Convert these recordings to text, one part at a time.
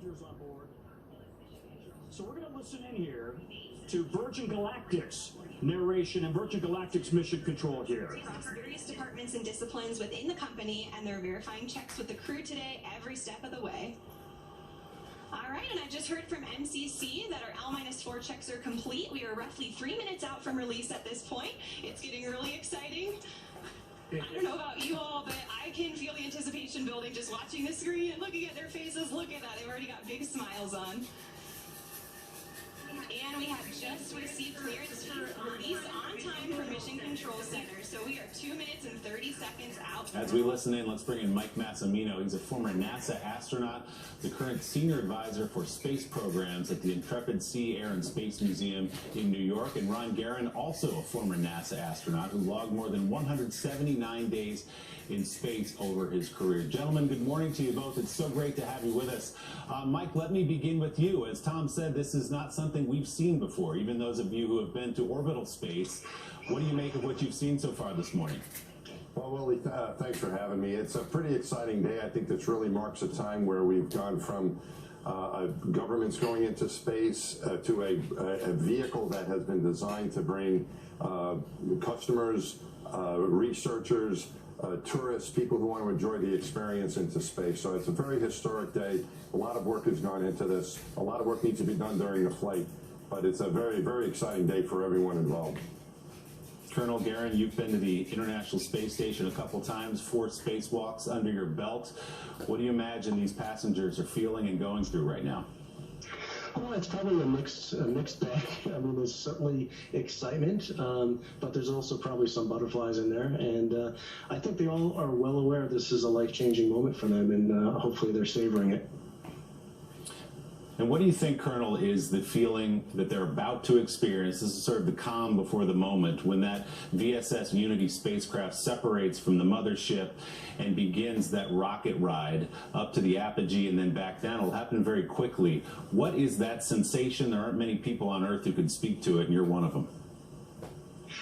passengers on board. So we're going to listen in here to Virgin Galactic's narration and Virgin Galactic's mission control here. Across various departments and disciplines within the company, and they're verifying checks with the crew today every step of the way. All right, and I just heard from MCC that our L-4 checks are complete. We are roughly 3 minutes out from release at this point. It's getting really exciting. I don't know about you all, but I can feel the anticipation building just watching the screen and looking at their faces. Look at that, they've already got big smiles on. And we have just received clearance for release on time from Mission Control Center. So we are 2 minutes and 30 seconds out. As we listen in, let's bring in Mike Massimino. He's a former NASA astronaut, the current senior advisor for space programs at the Intrepid Sea, Air and Space Museum in New York. And Ron Guerin, also a former NASA astronaut who logged more than 179 days in space over his career. Gentlemen, good morning to you both. It's so great to have you with us. Mike, let me begin with you. As Tom said, this is not something we've seen before, even those of you who have been to orbital space. What do you make of what you've seen so far this morning? Well, Willie, thanks for having me. It's a pretty exciting day. I think this really marks a time where we've gone from governments going into space to a vehicle that has been designed to bring customers, researchers, tourists, people who want to enjoy the experience into space. So it's a very historic day. A lot of work has gone into this. A lot of work needs to be done during the flight, but it's a very, very exciting day for everyone involved. Colonel Guerin, you've been to the International Space Station a couple times, 4 spacewalks under your belt. What do you imagine these passengers are feeling and going through right now? Well, it's probably a mixed bag. I mean, there's certainly excitement, but there's also probably some butterflies in there. And I think they all are well aware this is a life-changing moment for them, and hopefully they're savoring it. And what do you think, Colonel, is the feeling that they're about to experience? This is sort of the calm before the moment when that VSS Unity spacecraft separates from the mothership and begins that rocket ride up to the apogee and then back down. It'll happen very quickly. What is that sensation? There aren't many people on Earth who could speak to it, and you're one of them.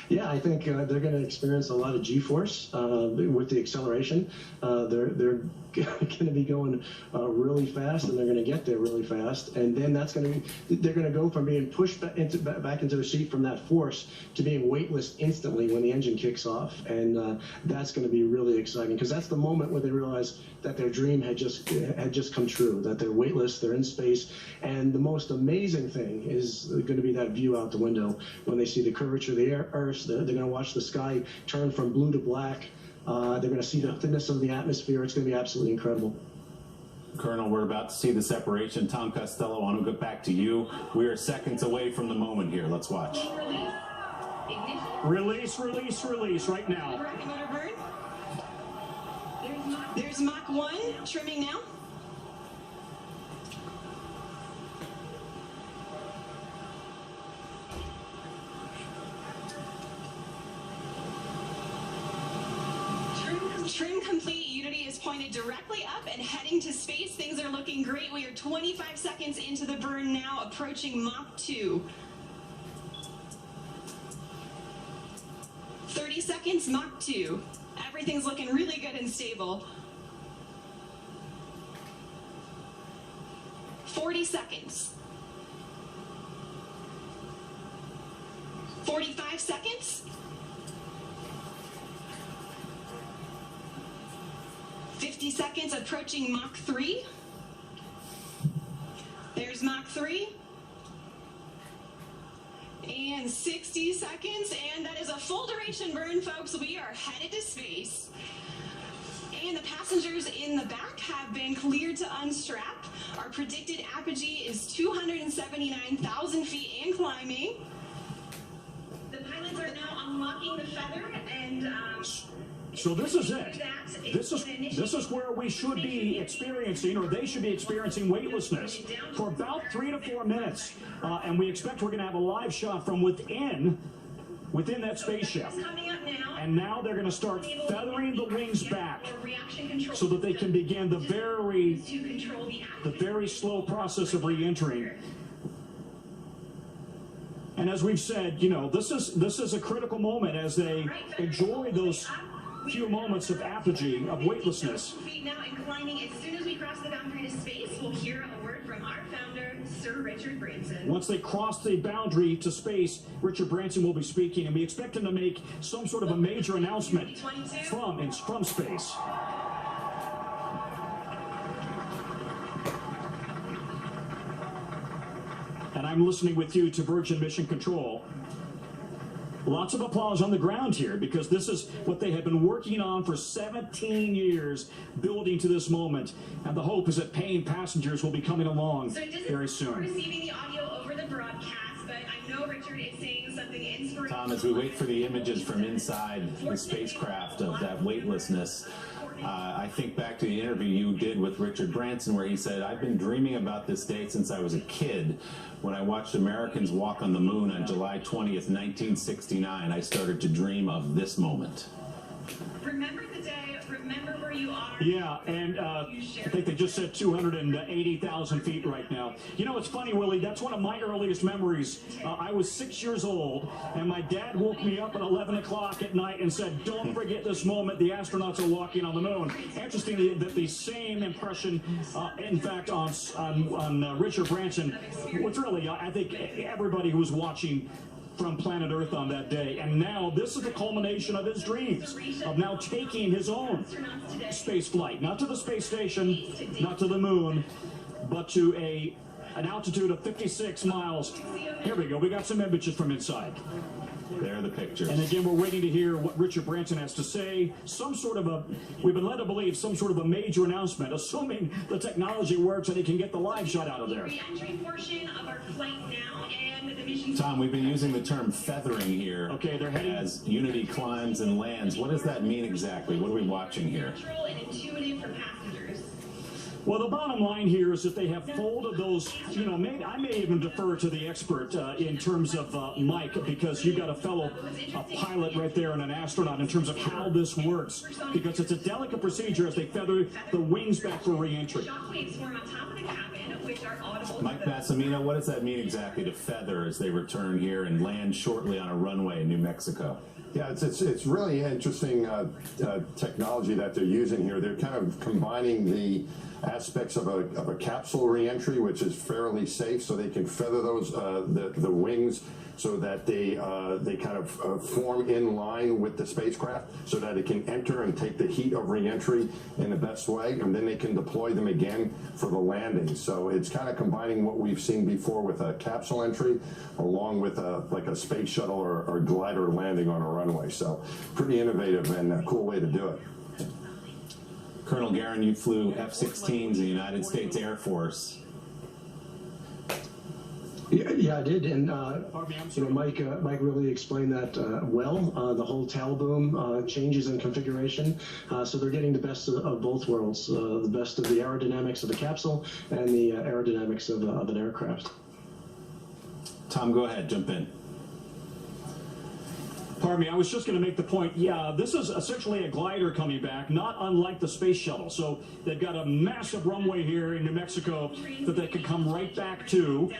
Yeah, I think they're going to experience a lot of G-force with the acceleration. They're going to be going really fast, and they're going to get there really fast. And then they're going to go from being pushed back into the seat from that force to being weightless instantly when the engine kicks off. And that's going to be really exciting because that's the moment where they realize that their dream had just come true, that they're weightless, they're in space. And the most amazing thing is going to be that view out the window when they see the curvature of the Earth. They're going to watch the sky turn from blue to black. They're going to see the thinness of the atmosphere. It's going to be absolutely incredible. Colonel, we're about to see the separation. Tom Costello, I want to go back to you. We are seconds away from the moment here. Let's watch. Release, release, release right now. There's Mach 1 trimming now. Trim complete. Unity is pointed directly up and heading to space. Things are looking great. We are 25 seconds into the burn now, approaching Mach 2. 30 seconds, Mach 2. Everything's looking really good and stable. 40 seconds. 45 seconds. 50 seconds, approaching Mach 3. There's Mach 3. And 60 seconds, and that is a full duration burn, folks. We are headed to space. And the passengers in the back have been cleared to unstrap. Our predicted apogee is 279,000 feet and climbing. The pilots are now unlocking the feather and so this is it. This is where we should be experiencing, or they should be experiencing, weightlessness for about 3 to 4 minutes. And we expect we're going to have a live shot from within that spaceship. And now they're going to start feathering the wings back so that they can begin the very slow process of re-entering. And as we've said, you know, this is a critical moment as they enjoy those few moments of apogee, of weightlessness. Now and climbing. As soon as we cross the boundary to space, we'll hear a word from our founder, Sir Richard Branson. Once they cross the boundary to space, Richard Branson will be speaking, and we expect him to make some sort of a major announcement from space. And I'm listening with you to Virgin Mission Control. Lots of applause on the ground here, because this is what they have been working on for 17 years, building to this moment. And the hope is that paying passengers will be coming along very soon. Receiving the audio over the broadcast, but I know Richard is saying something inspirational. Tom, as we wait for the images from inside the spacecraft of that weightlessness, I think back to the interview you did with Richard Branson, where he said, "I've been dreaming about this day since I was a kid. When I watched Americans walk on the moon on July 20th, 1969, I started to dream of this moment." Remember the day, remember where you are. Yeah, and I think they just said 280,000 feet right now. You know, it's funny, Willie, that's one of my earliest memories. I was 6 years old, and my dad woke me up at 11 o'clock at night and said, "Don't forget this moment, the astronauts are walking on the moon." Interesting that the same impression, in fact, on Richard Branson was really, I think, everybody who was watching from planet Earth on that day. And now this is the culmination of his dreams, of now taking his own space flight, not to the space station, not to the moon, but to an altitude of 56 miles. Here we go. We got some images from inside. There are the pictures. And again, we're waiting to hear what Richard Branson has to say. Some sort of we've been led to believe some sort of a major announcement, assuming the technology works and he can get the live shot out of there. Re-entry portion of our flight now, and the mission. Tom, we've been using the term feathering here. Okay, they're heading as Unity climbs and lands. What does that mean exactly? What are we watching here? Natural and intuitive for passengers. Well, the bottom line here is that they have folded those, you know, I may even defer to the expert in terms of Mike, because you've got a fellow pilot right there and an astronaut in terms of how this works, because it's a delicate procedure as they feather the wings back for re-entry. Shockwaves form on top of the cabin, which are audible. Mike Massimino, what does that mean exactly to feather as they return here and land shortly on a runway in New Mexico? Yeah, it's really interesting technology that they're using here. They're kind of combining the aspects of a capsule reentry, which is fairly safe, so they can feather those the wings so that they kind of form in line with the spacecraft, so that it can enter and take the heat of reentry in the best way, and then they can deploy them again for the landing. So it's kind of combining what we've seen before with a capsule entry, along with like a space shuttle or glider landing on a runway. So pretty innovative and a cool way to do it. Colonel Guerin, you flew F-16s in the United States Air Force. Yeah, I did, and you know, Mike really explained that well. The whole tail boom changes in configuration, so they're getting the best of both worlds, the best of the aerodynamics of the capsule and the aerodynamics of an aircraft. Tom, go ahead, jump in. Pardon me, I was just going to make the point, yeah, this is essentially a glider coming back, not unlike the space shuttle. So they've got a massive runway here in New Mexico that they can come right back to.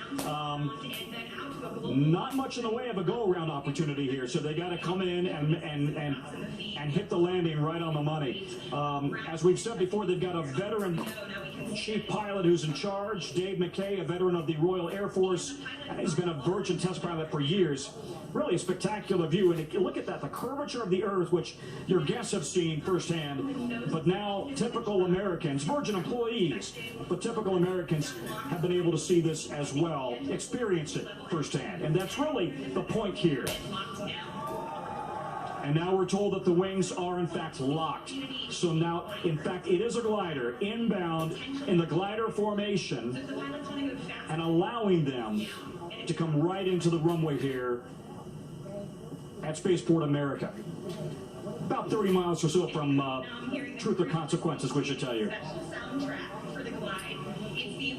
Not much in the way of a go-around opportunity here, so they got to come in and hit the landing right on the money. As we've said before, they've got a veteran chief pilot who's in charge, Dave McKay, a veteran of the Royal Air Force. He's been a Virgin test pilot for years. Really a spectacular view, and if you look at that, the curvature of the Earth, which your guests have seen firsthand, but now typical Americans, Virgin employees, but typical Americans have been able to see this as well, experience it firsthand, and that's really the point here. And now we're told that the wings are in fact locked. So now, in fact, it is a glider inbound in the glider formation and allowing them to come right into the runway here at Spaceport America. About 30 miles or so from Truth or Consequences, we should tell you.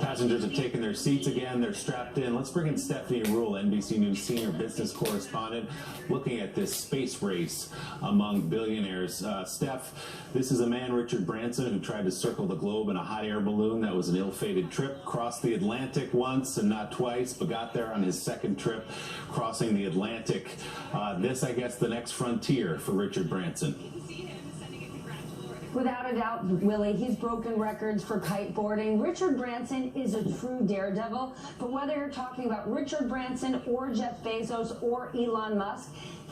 Passengers have taken their seats again. They're strapped in. Let's bring in Stephanie Rule, NBC News senior business correspondent, looking at this space race among billionaires. Steph, this is a man, Richard Branson, who tried to circle the globe in a hot air balloon. That was an ill-fated trip. Crossed the Atlantic once and not twice, but got there on his second trip, crossing the Atlantic. This, I guess, the next frontier for Richard Branson. Without a doubt, Willie, he's broken records for kiteboarding. Richard Branson is a true daredevil. But whether you're talking about Richard Branson or Jeff Bezos or Elon Musk,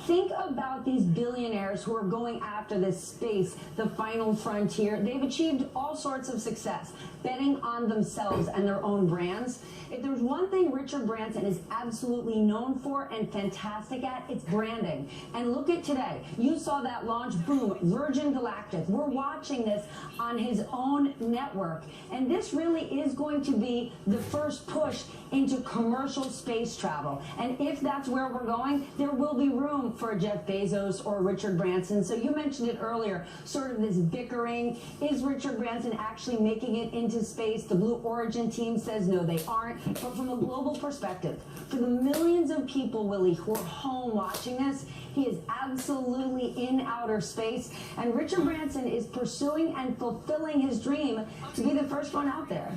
think about these billionaires who are going after this space, the final frontier. They've achieved all sorts of success, betting on themselves and their own brands. If there's one thing Richard Branson is absolutely known for and fantastic at, it's branding. And look at today. You saw that launch, boom, Virgin Galactic. We're watching this on his own network. And this really is going to be the first push into commercial space travel. And if that's where we're going, there will be room for Jeff Bezos or Richard Branson. So you mentioned it earlier, sort of this bickering. Is Richard Branson actually making it into space? The Blue Origin team says no, they aren't. But from a global perspective, for the millions of people, Willie, who are home watching this, he is absolutely in outer space. And Richard Branson is pursuing and fulfilling his dream to be the first one out there.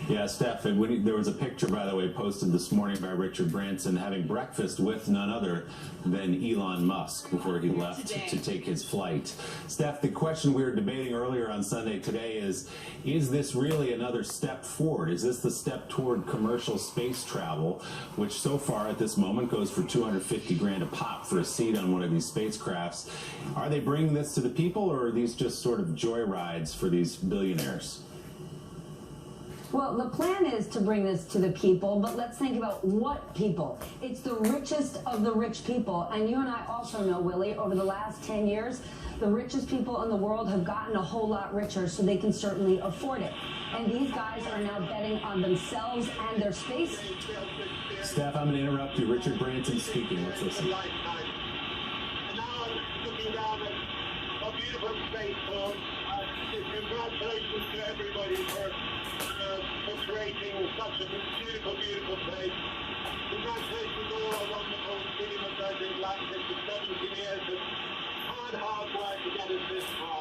Yeah, Steph, there was a picture, by the way, posted this morning by Richard Branson having breakfast with none other than Elon Musk before he left to take his flight. Steph, the question we were debating earlier on Sunday today is this really another step forward? Is this the step toward commercial space travel, which so far at this moment goes for $250,000 a pop for a seat on one of these spacecrafts? Are they bringing this to the people, or are these just sort of joyrides for these billionaires? Well, the plan is to bring this to the people, but let's think about what people. It's the richest of the rich people. And you and I also know, Willie, over the last 10 years, the richest people in the world have gotten a whole lot richer, so they can certainly afford it. And these guys are now betting on themselves and their space. Steph, I'm going to interrupt you. Richard Branson speaking. Let's listen. And now I'm looking down at a beautiful space home. Congratulations to everybody for creating such a beautiful, beautiful place. Congratulations to all our wonderful team of Virgin Galactic for 17 years of hard work to get us this far.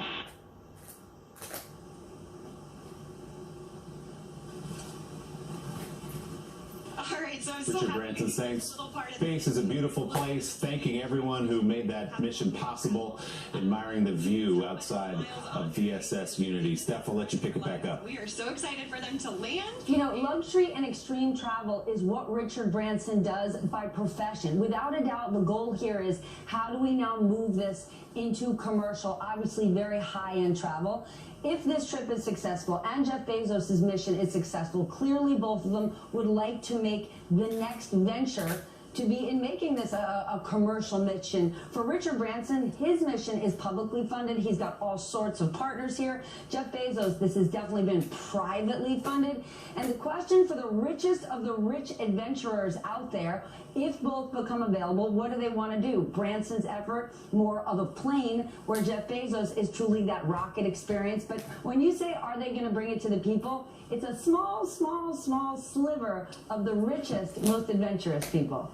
All right, so I'm so Richard happy Branson to saying be a little part of space is a beautiful place, thanking everyone who made that mission possible, admiring the view outside of VSS Unity. Steph, I'll let you pick it back up. We are so excited for them to land. You know, luxury and extreme travel is what Richard Branson does by profession. Without a doubt, the goal here is how do we now move this into commercial, obviously very high-end travel. If this trip is successful and Jeff Bezos' mission is successful, clearly both of them would like to make the next venture to be in making this a commercial mission. For Richard Branson, his mission is publicly funded. He's got all sorts of partners here. Jeff Bezos, this has definitely been privately funded. And the question for the richest of the rich adventurers out there, if both become available, what do they want to do? Branson's effort, more of a plane, where Jeff Bezos is truly that rocket experience. But when you say, are they going to bring it to the people? It's a small, small, small sliver of the richest, most adventurous people.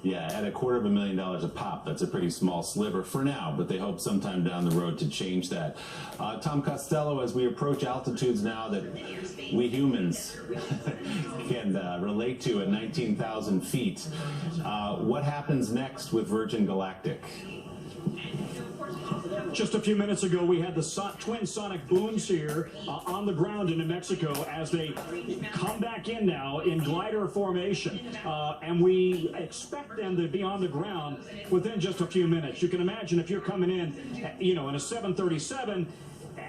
Yeah, at $250,000 a pop, that's a pretty small sliver for now, but they hope sometime down the road to change that. Tom Costello, as we approach altitudes now that we humans can relate to at 19,000 feet, what happens next with Virgin Galactic? Just a few minutes ago, we had the twin sonic booms here on the ground in New Mexico as they come back in now in glider formation. And we expect them to be on the ground within just a few minutes. You can imagine if you're coming in, you know, in a 737,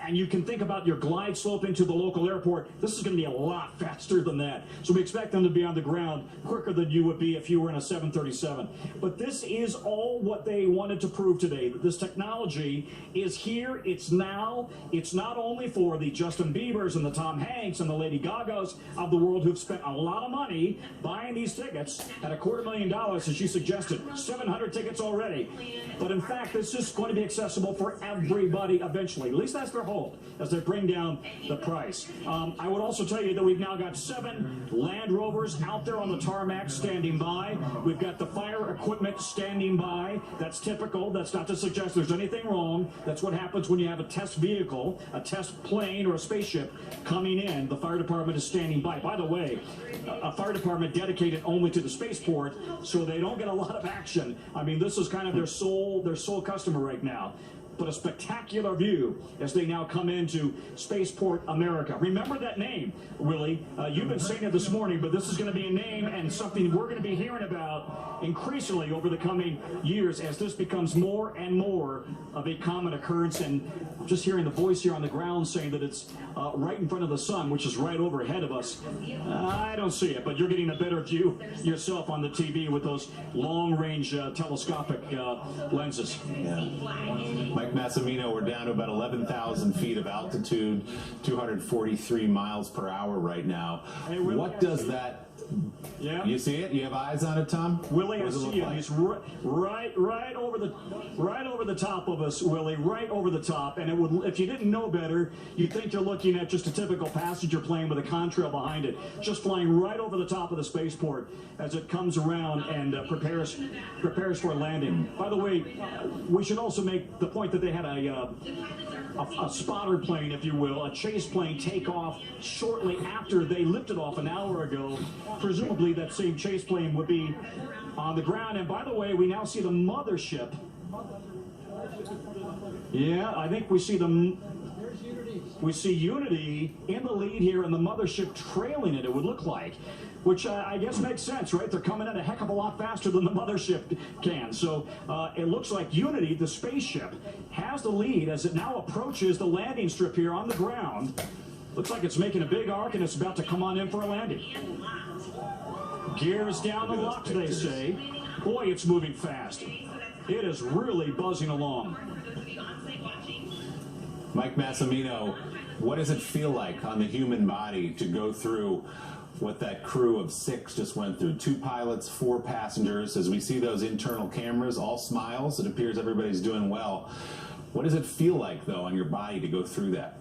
and you can think about your glide slope into the local airport, this is going to be a lot faster than that. So we expect them to be on the ground quicker than you would be if you were in a 737. But this is all what they wanted to prove today, that this technology is here, it's now. It's not only for the Justin Biebers and the Tom Hanks and the Lady Gagas of the world who've spent a lot of money buying these tickets at $250,000, as you suggested, 700 tickets already. But in fact, this is going to be accessible for everybody eventually. At least that's their hope, as they bring down the price. I would also tell you that we've now got 7 Land Rovers out there on the tarmac standing by. We've got the fire equipment standing by. That's typical. That's not to suggest there's anything wrong. That's what happens when you have a test vehicle, a test plane, or a spaceship coming in. The fire department is standing by. By the way, a fire department dedicated only to the spaceport, so they don't get a lot of action. I mean, this is kind of their sole customer right now. but a spectacular view as they now come into Spaceport America. Remember that name, Willie. You've been saying it this morning, but this is going to be a name and something we're going to be hearing about increasingly over the coming years as this becomes more and more of a common occurrence. And I'm just hearing the voice here on the ground saying that it's right in front of the sun, which is right overhead of us. I don't see it, but you're getting a better view yourself on the TV with those long-range telescopic lenses. Yeah. Mike Massimino, we're down to about 11,000 feet of altitude, 243 miles per hour right now. Hey, Willie, what does that... Yeah. You see it? You have eyes on it, Tom? Willie, I see him. He's right over the top of us, Willie. Right over the top. And it would, if you didn't know better, you'd think you're looking at just a typical passenger plane with a contrail behind it, just flying right over the top of the spaceport as it comes around and prepares for a landing. By the way, we should also make the point that they had a spotter plane, if you will, a chase plane take off shortly after they lifted off an hour ago. Presumably that same chase plane would be on the ground. And by the way, we now see the mothership. Yeah, I think we see Unity in the lead here and the mothership trailing it would look like. Which I guess makes sense, right? They're coming in a heck of a lot faster than the mothership can. So it looks like Unity, the spaceship, has the lead as it now approaches the landing strip here on the ground. Looks like it's making a big arc and it's about to come on in for a landing. Gears down the lock, they say. Boy, it's moving fast. It is really buzzing along. Mike Massimino, what does it feel like on the human body to go through what that crew of 6 just went through? 2 pilots, 4 passengers. As we see those internal cameras, all smiles. It appears everybody's doing well. What does it feel like, though, on your body to go through that?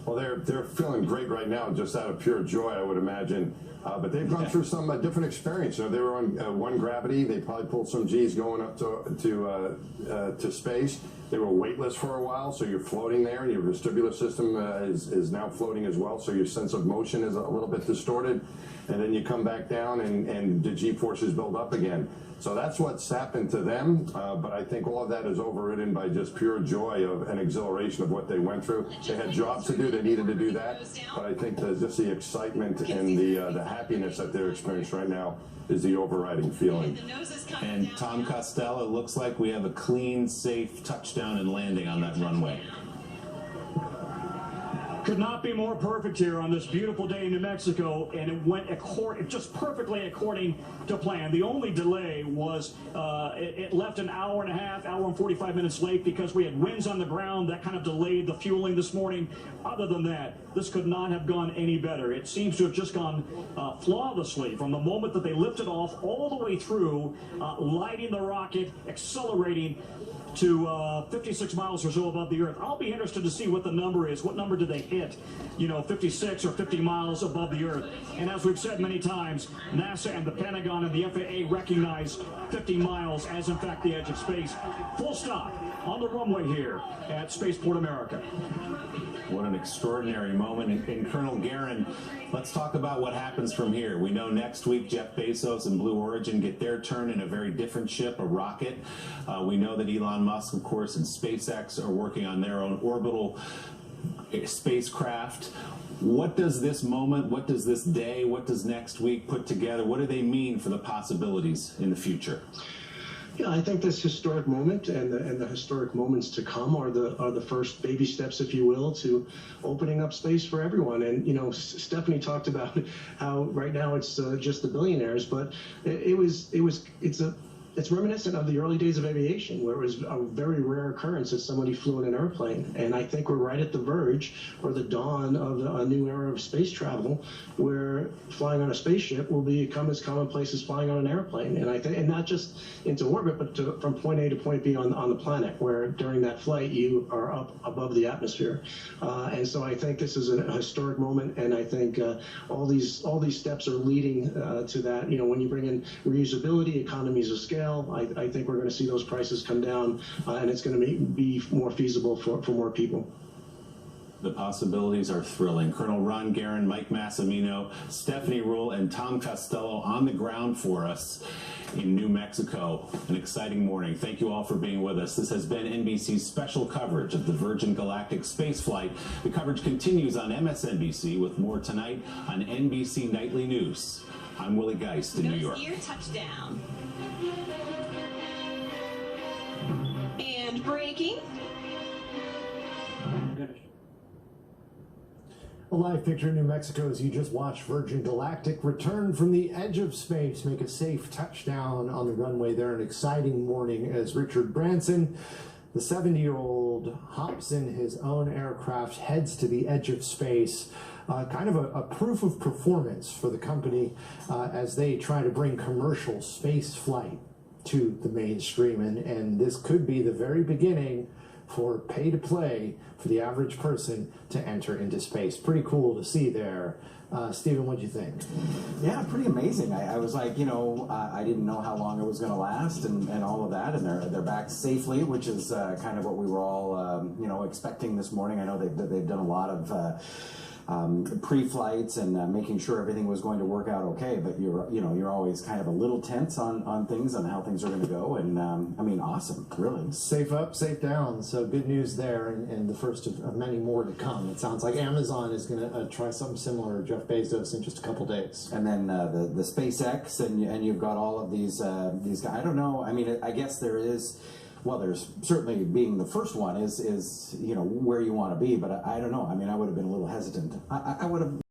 Well, they're feeling great right now, just out of pure joy, I would imagine. But they've gone through some different experience. You know, they were on 1 gravity. They probably pulled some G's going up to space. They were weightless for a while, so you're floating there, and your vestibular system is now floating as well, so your sense of motion is a little bit distorted. And then you come back down, and the G-forces build up again. So that's what's happened to them, but I think all of that is overridden by just pure joy of and exhilaration of what they went through. They had jobs to do, they needed to do that, but I think just the excitement and the happiness that they're experiencing right now is the overriding feeling. And Tom Costello, it looks like we have a clean, safe touchdown and landing on that runway. Could not be more perfect here on this beautiful day in New Mexico, and it went just perfectly according to plan. The only delay was it left an hour and a half, hour and 45 minutes late because we had winds on the ground. That kind of delayed the fueling this morning. Other than that, this could not have gone any better. It seems to have just gone flawlessly from the moment that they lifted off all the way through, lighting the rocket, accelerating to 56 miles or so above the Earth. I'll be interested to see what the number is. What number do they hit? You know, 56 or 50 miles above the Earth. And as we've said many times, NASA and the Pentagon and the FAA recognize 50 miles as, in fact, the edge of space. Full stop on the runway here at Spaceport America. What an extraordinary moment. And Colonel Guerin, let's talk about what happens from here. We know next week Jeff Bezos and Blue Origin get their turn in a very different ship, a rocket. We know that Elon Musk, of course, and SpaceX are working on their own orbital spacecraft. What does this moment, what does this day, what does next week put together? What do they mean for the possibilities in the future? Yeah, I think this historic moment and the historic moments to come are the first baby steps, if you will, to opening up space for everyone. And you know, Stephanie talked about how right now it's just the billionaires, but it's reminiscent of the early days of aviation, where it was a very rare occurrence that somebody flew in an airplane. And I think we're right at the verge or the dawn of a new era of space travel, where flying on a spaceship will become as commonplace as flying on an airplane. And I think, and not just into orbit, but from point A to point B on the planet, where during that flight you are up above the atmosphere. And so I think this is a historic moment, and I think all these steps are leading to that. You know, when you bring in reusability, economies of scale, I think we're going to see those prices come down, and it's going to be more feasible for more people. The possibilities are thrilling. Colonel Ron Guerin, Mike Massimino, Stephanie Rule, and Tom Costello on the ground for us in New Mexico. An exciting morning. Thank you all for being with us. This has been NBC's special coverage of the Virgin Galactic spaceflight. The coverage continues on MSNBC with more tonight on NBC Nightly News. I'm Willie Geist in New York. Here, touchdown. And breaking. A live picture in New Mexico as you just watched Virgin Galactic return from the edge of space, make a safe touchdown on the runway there. An exciting morning as Richard Branson, the 70-year-old, hops in his own aircraft, heads to the edge of space. Kind of a proof of performance for the company as they try to bring commercial space flight to the mainstream. And this could be the very beginning for pay to play for the average person to enter into space. Pretty cool to see there. Stephen, what do you think? Yeah, pretty amazing. I was like, you know, I didn't know how long it was going to last and all of that, and they're back safely, which is kind of what we were all, you know, expecting this morning. I know they've done a lot of pre-flights and making sure everything was going to work out okay, but you're always kind of a little tense on things, on how things are going to go, and I mean, awesome, really. Safe up, safe down, so good news there, and the first of many more to come. It sounds like Amazon is going to try something similar to Jeff Bezos in just a couple days. And then the SpaceX, and you've got all of these guys. I don't know, I mean, I guess there is, well, there's certainly being the first one is you know where you want to be, but I don't know. I mean, I would have been a little hesitant. I would have